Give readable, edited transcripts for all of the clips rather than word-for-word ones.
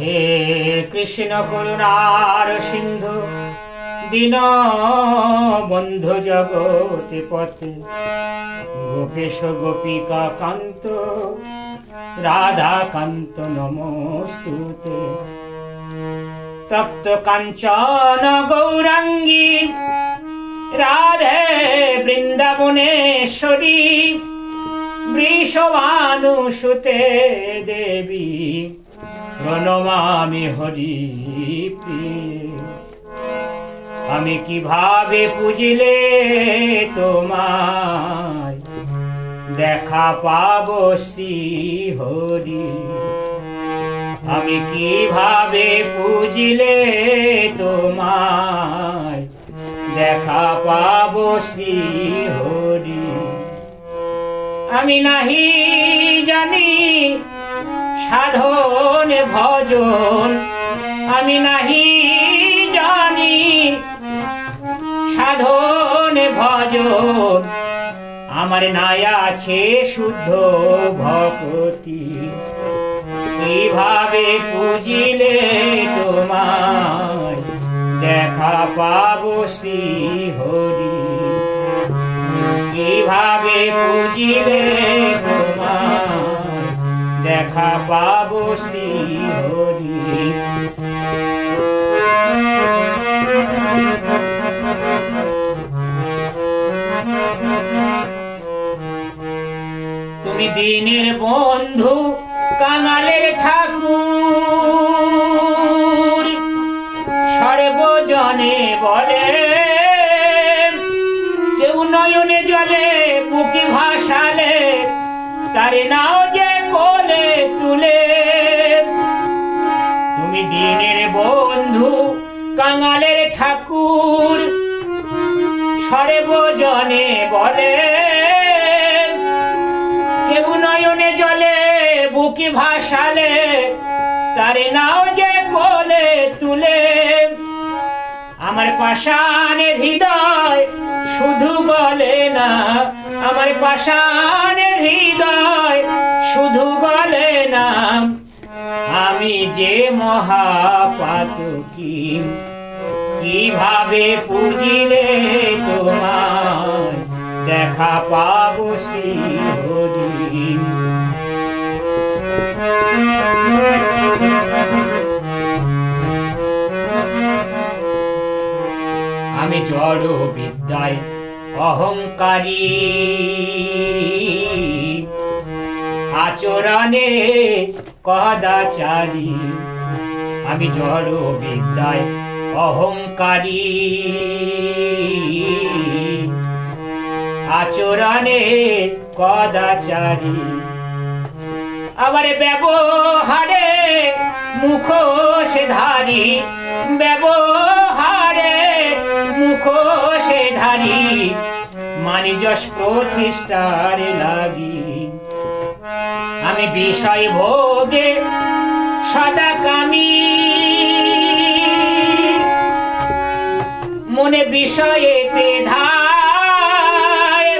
হে কৃষ্ণ করুণার সিন্ধু দীন বন্ধু জগতে পথে গোপেশ গোপিকা কান্ত রাধা কান্ত নমস্তুতে। তপ্ত কাঞ্চন গৌরাঙ্গী রাধে বৃন্দাবনেশ্বরী বৃষভানুসুতে দেবী প্রণমামি হরি প্রিয়ে। আমি কিভাবে পুজিলে তোমায় দেখা পাবো শ্রী হরি। আমি কিভাবে পুজিলে তোমায় দেখা পাবো শ্রী হরি। আমি নাহি জানি সাধন ভজন, আমি নাহি জানি সাধন ভজন, আমার নাই আছে শুদ্ধ ভক্তি। কিভাবে পুজিলে তোমায় দেখা পাবো শ্রী হরি। কিভাবে পুজিলে তোমায় দেখা পাবো শ্রী হরি। তুমি দিনের বন্ধু কাঙালের ঠাকুর, সর্বজনে বলে কেউ নয়নে জলে বুকি ভাসালে তারে নাও যে কোলে তুলে। তুমি দিনের বন্ধু কাঙালের ঠাকুর, সর্বজনে বলে কেউ নয়নে জলে বুকি ভাসালে তারে নাও যে কোলে তুলে। আমার পাষাণের হৃদয় শুধু গলে না, আমার পাষাণের হৃদয় শুধু গলে না, আমি যে মহাপাতকী। কিভাবে পুজিলে তোমায় দেখা পাবো শ্রী হরি। আমি জড় বিদ্যায় অহংকারী, আচরণে কদাচারী। আমি জড় বিদ্যায় অহংকারী, আচরণে কদাচারী। আবার ব্যবহারে মুখোশধারী, ব্যবহারে মুখোশধারী। মানি যশ প্রতিষ্ঠার লাগি আমি বিষয় ভোগে সদা কামী। মনে বিষয়েতে ধায়,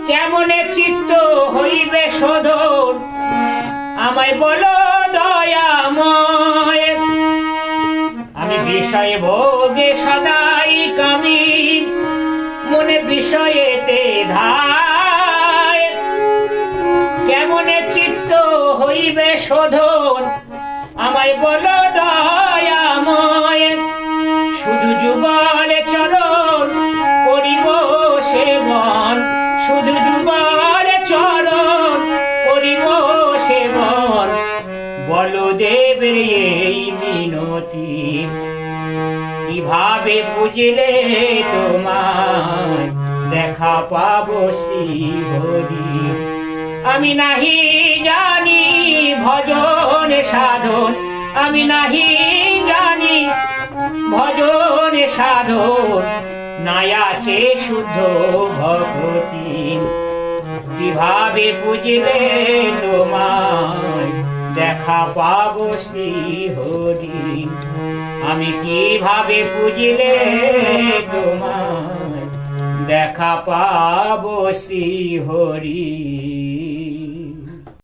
কেমনে চিত্ত হইবে শোধন আমায় বলো দয়াময়। আমি বিষয় ভোগে সদাই কামী, মনে বিষয়েতে ধায়, কেমনে চিত্ত হইবে শোধন আমায় বলো দয়াময়। শুধু যুগল চরণ করিব সেবন, শুধু যুগল চরণ করিব সেবন, বলদেবের এই মিনতি। কিভাবে পুজিলে তোমায় দেখা পাবো শ্রী হরি। আমি নাহি জানি ভজন সাধন, আমি নাহি জানি ভজন সাধন, নাই আছে শুদ্ধ ভক্তি। কিভাবে পুজিলে তোমায় দেখা পাবো শ্রী হরি। আমি কিভাবে পুজিলে তোমায় দেখা পাবো শ্রী হরি।